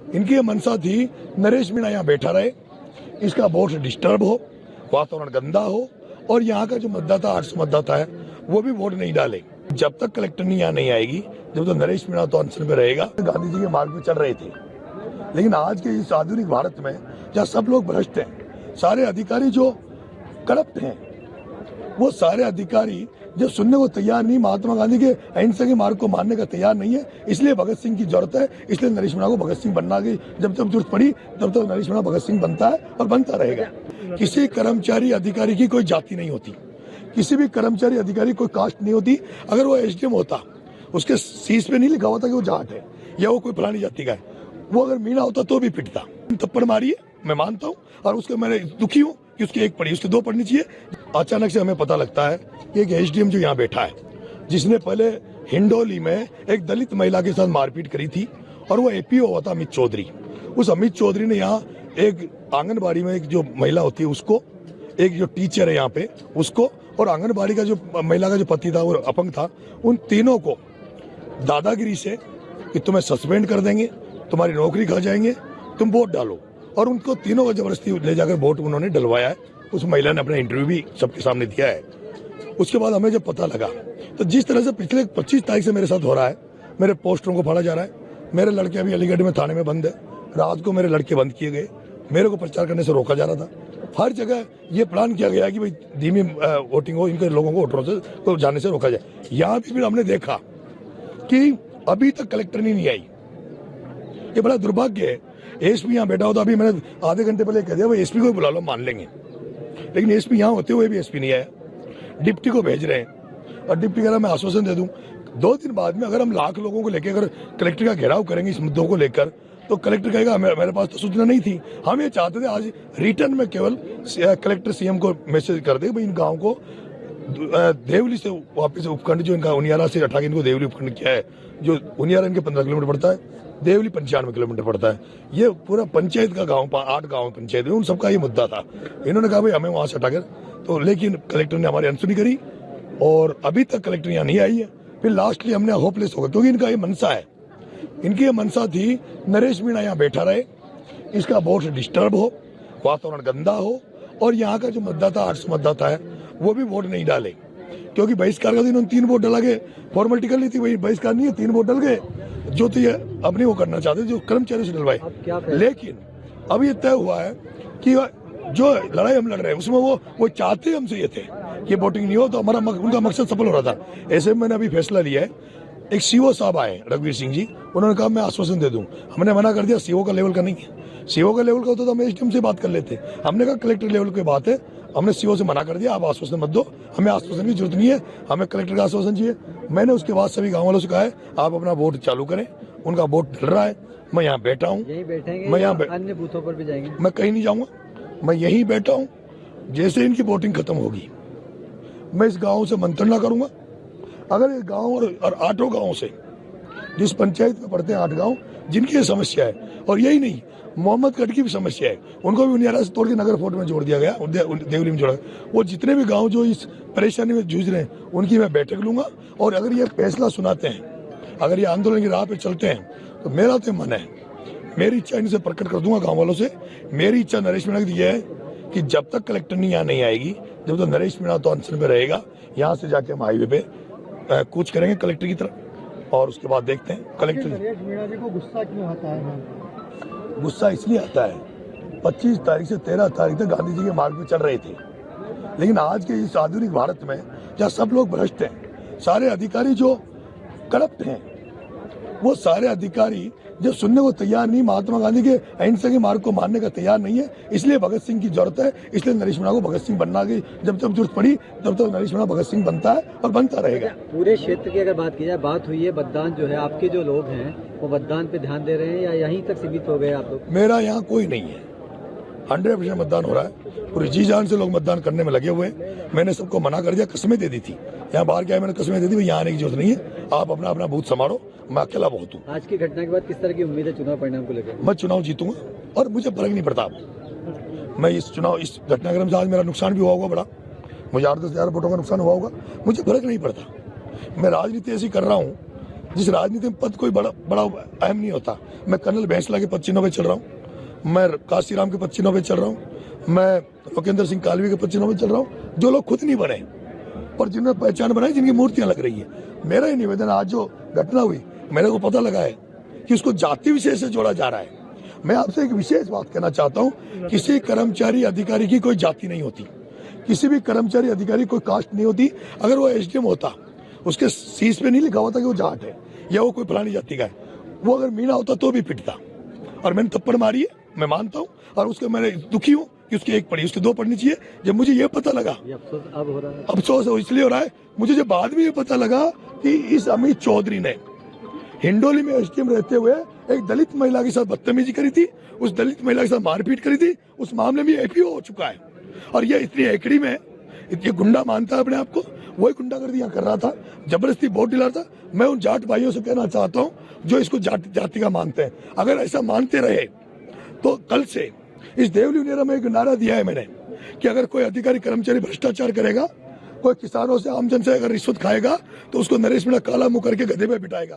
इनकी ये मंशा थी नरेश मीणा यहाँ बैठा रहे, इसका वोट डिस्टर्ब हो, वातावरण गंदा हो और यहाँ का जो मतदाता 800 मतदाता है वो भी वोट नहीं डाले। जब तक कलेक्टर यहाँ नहीं आएगी, जब तक नरेश मीणा तो अनशन में रहेगा। गांधी जी के मार्ग पे चल रहे थे, लेकिन आज के इस आधुनिक भारत में जहाँ सब लोग भ्रष्ट हैं, सारे अधिकारी जो करप्ट हैं, वो सारे अधिकारी जो सुनने को तैयार नहीं, महात्मा गांधी के अहिंसा के मार्ग को मानने का तैयार नहीं है, इसलिए भगत सिंह की जरूरत है। इसलिए नरेश मीणा को भगत सिंह बनना की जब तक जरूरत पड़ी तब तक नरेश मीणा भगत सिंह बनता है और बनता रहेगा। किसी कर्मचारी अधिकारी की कोई जाति नहीं होती, किसी भी कर्मचारी अधिकारी कोई कास्ट नहीं होती। अगर वो एसडीएम होता, उसके शीश पे नहीं लिखा होता कि वो जाट है या वो कोई फलानी जाति का है, वो अगर मीणा होता तो भी पिटता। थप्पड़ मारी है, मैं मानता हूँ, और उसके मैं दुखी हूँ कि उसकी एक पड़ी, उसके दो पढ़नी चाहिए। अचानक से हमें पता लगता है कि एक एसडीएम जो यहाँ बैठा है, जिसने पहले हिंडोली में एक दलित महिला के साथ मारपीट करी थी, और वो एपीओ हुआ था अमित चौधरी। उस अमित चौधरी ने यहाँ एक आंगनबाड़ी में एक जो महिला होती है उसको, एक जो टीचर है यहाँ पे उसको, और आंगनबाड़ी का जो महिला का जो पति था वो अपंग था, उन तीनों को दादागिरी से कि तुम्हें सस्पेंड कर देंगे, तुम्हारी नौकरी खा जाएंगे, तुम वोट डालो, और उनको तीनों को जबरदस्ती ले जाकर वोट उन्होंने डलवाया है। उस महिला ने अपना इंटरव्यू भी सबके सामने दिया है। उसके बाद हमें जब पता लगा, तो जिस तरह से पिछले 25 तारीख से मेरे साथ हो रहा है, मेरे पोस्टरों को फाड़ा जा रहा है, मेरे लड़के अभी अलीगढ़ में थाने में बंद है, रात को मेरे लड़के बंद किए गए, मेरे को प्रचार करने से रोका जा रहा था। हर जगह ये प्लान किया गया कि भाई धीमी वोटिंग हो, इनके लोगों को वोटरों से तो जाने से रोका जाए। यहाँ भी फिर हमने देखा कि अभी तक कलेक्टर नहीं आई। ये बड़ा दुर्भाग्य है। एसपी यहाँ बैठा होता, अभी मैंने आधे घंटे पहले कह दिया भाई एसपी को बुला लो, मान लेंगे, लेकिन एसपी यहाँ होते हुए भी एसपी नहीं आया। डिप्टी को भेज रहे हैं और डिप्टी कह रहा मैं आश्वासन दे दूं 2 दिन बाद में अगर हम लाख लोगों को लेकर अगर कलेक्टर का घेराव करेंगे इस मुद्दों को लेकर, तो कलेक्टर कहेगा मेरे पास तो सूचना नहीं थी। हम ये चाहते थे आज रिटर्न में केवल कलेक्टर सीएम को मैसेज कर दे भाई इन गाँव को देवली से वापिस उपखंड जो इनका उनियारा से हटा के इनको देवली उपखंड किया है, जो उनियारा इनके 15 किलोमीटर पड़ता है, देवली 95 किलोमीटर पड़ता है। ये पूरा पंचायत का गांव, 8 गांव पंचायत है, उन सबका ये मुद्दा था। इन्होंने कहा भाई हमें वहां से हटाकर, तो लेकिन कलेक्टर ने हमारी अनसुनी करी और अभी तक कलेक्टर यहाँ नहीं आई है। फिर लास्टली हमने होपलेस हो गए, क्योंकि इनका ये मनसा है, इनकी ये मनसा थी नरेश मीणा यहाँ बैठा रहे, इसका वोट डिस्टर्ब हो, वातावरण गंदा हो और यहाँ का जो मतदाता 800 मतदाता है वो भी वोट नहीं डाले। क्योंकि बहिष्कार का दिन उन 3 वोट डला गए, फॉर्मेलिटी कर ली थी, वही बहिष्कार नहीं है, 3 वोट डल गए जो तो ये अपने वो करना चाहते जो कर्मचारियों से डलवाए। लेकिन अब ये तय हुआ है कि जो लड़ाई हम लड़ रहे हैं उसमें वो चाहते हमसे ये थे कि वोटिंग नहीं हो, तो हमारा उनका मकसद सफल हो रहा था। ऐसे में मैंने अभी फैसला लिया है, एक सीओ साहब आए रघुवीर सिंह जी, उन्होंने कहा मैं आश्वासन दे दूं। हमने मना कर दिया, सीओ का लेवल का नहीं है, सीओ का लेवल का होता तो हम एसडीएम से बात कर लेते। हमने कहा कलेक्टर लेवल की बात है, हमने सीओ से मना कर दिया, आप आश्वासन मत दो, हमें आश्वासन की जरूरत नहीं है, हमें कलेक्टर का आश्वासन चाहिए। मैंने उसके बाद सभी गाँव वालों से कहा है आप अपना वोट चालू करें, उनका वोट डल रहा है, मैं यहाँ बैठा हूँ, मैं यहाँ अन्य बूथों पर भी जाएंगे, मैं कहीं नहीं जाऊंगा, मैं यहीं बैठा हूँ। जैसे इनकी वोटिंग खत्म होगी मैं इस गांव से मंत्रणा करूंगा। अगर इस गांव और 8 गांव से, जिस पंचायत में पड़ते हैं 8 गांव जिनकी ये समस्या है, और यही नहीं मोहम्मदगढ़ की भी समस्या है, उनको भी उनियारा से तोड़ के नगर फोर्ट में जोड़ दिया गया, देवली में जोड़ा गया। वो जितने भी गांव जो इस परेशानी में जूझ रहे हैं उनकी मैं बैठक लूंगा, और अगर ये फैसला सुनाते हैं, अगर ये आंदोलन की राह पे चलते हैं, तो मेरा तो मन है, मेरी इच्छा इनसे प्रकट कर दूंगा गाँव वालों से। मेरी इच्छा नरेश मीणा की ये है कि जब तक कलेक्टर यहाँ नहीं आएगी, जब तक नरेश मीणा तो अनशन में रहेगा, यहाँ से जाके हम हाईवे पे कूच करेंगे कलेक्टर की तरफ, और उसके बाद देखते हैं कलेक्टर। नरेश मीणा जी को गुस्सा क्यों आता है? गुस्सा इसलिए आता है 25 तारीख से 13 तारीख तक गांधी जी के मार्ग पे चल रहे थे, लेकिन आज के इस आधुनिक भारत में जहाँ सब लोग भ्रष्ट हैं, सारे अधिकारी जो करप्ट हैं, वो सारे अधिकारी जो सुनने को तैयार नहीं, महात्मा गांधी के अहिंसा के मार्ग को मानने का तैयार नहीं है, इसलिए भगत सिंह की जरूरत है। इसलिए नरेश मीणा को भगत सिंह बनना की जब तक जरूरत पड़ी तब तक नरेश मीणा भगत सिंह बनता है और बनता रहेगा। पूरे क्षेत्र की अगर बात की जाए, बात हुई है मतदान जो है, आपके जो लोग हैं वो मतदान पे ध्यान दे रहे हैं या यहीं तक सीमित हो गए आप लोग? मेरा यहाँ कोई नहीं है, 100% मतदान हो रहा है, पूरी जी जान से लोग मतदान करने में लगे हुए हैं। मैंने सबको मना कर दिया, कस्में दे दी थी, यहाँ बाहर क्या है मैंने कस्में दे दी, यहाँ आने की जरूरत नहीं है, आप अपना अपना बूथ संभालो, मैं अकेला बहुत हूँ। आज की घटना के बाद किस तरह की उम्मीद है चुनाव परिणाम को लेकर? मैं चुनाव जीतूंगा और मुझे फर्क नहीं पड़ता। मैं इस घटनाक्रम से आज मेरा नुकसान भी हुआ होगा बड़ा, मुझे 8-10 हज़ार वोटों का नुकसान हुआ होगा, मुझे फर्क नहीं पड़ता। मैं राजनीति ऐसी कर रहा हूँ जिस राजनीति में पद कोई बड़ा बड़ा अहम नहीं होता। मैं कर्नल बैंसला के पद चिन्हों पे चल रहा हूँ, मैं काशीराम के पद चिन्हों पे चल रहा हूँ, मैं लोकेंद्र सिंह कालवी के पद चिन्हों पे चल रहा हूँ, जो लोग खुद नहीं बने पर जिन्होंने पहचान बनाई, जिनकी मूर्तियां लग रही है। मेरा ही निवेदन, आज जो घटना हुई मेरे को पता लगा है कि उसको जाति विशेष से जोड़ा जा रहा है। मैं आपसे एक विशेष बात कहना चाहता हूँ, किसी कर्मचारी अधिकारी की कोई जाति नहीं होती, किसी भी कर्मचारी अधिकारी कोई कास्ट नहीं होती। अगर वो एसडीएम होता, उसके शीश पे नहीं लिखा होता कि वो जाट है या वो कोई फलानी जाति का है, वो अगर मीना होता तो भी पिटता। और मैंने थप्पड़ मारी है, मैं मानता हूँ, और उसके मैं दुखी हूँ कि उसकी एक पड़ी, उसके दो पढ़नी चाहिए। जब मुझे ये पता लगा, ये अफसोस अब हो रहा है। अफसोस इसलिए हो रहा है मुझे, जब बाद में ये पता लगा कि इस अमित चौधरी ने हिंडोली में एसडीएम रहते हुए एक दलित महिला के साथ बदतमीजी करी थी, उस दलित महिला के साथ मारपीट करी थी, उस मामले में एपीओ हो चुका है। और ये इतनी एकड़ी में ये गुंडा मानता है अपने आप को, वही गुंडागर्दी यहाँ कर रहा था, जबरदस्ती वोट दिला था। मैं उन जाट भाइयों से कहना चाहता हूँ जो इसको जाति का मानते हैं, अगर ऐसा मानते रहे तो कल से इस देवली उनेरा में एक नारा दिया है मैंने कि अगर कोई अधिकारी कर्मचारी भ्रष्टाचार करेगा, कोई किसानों से, आमजन से अगर रिश्वत खाएगा, तो उसको नरेश मीणा काला मुंह करके गधे पे बिठाएगा।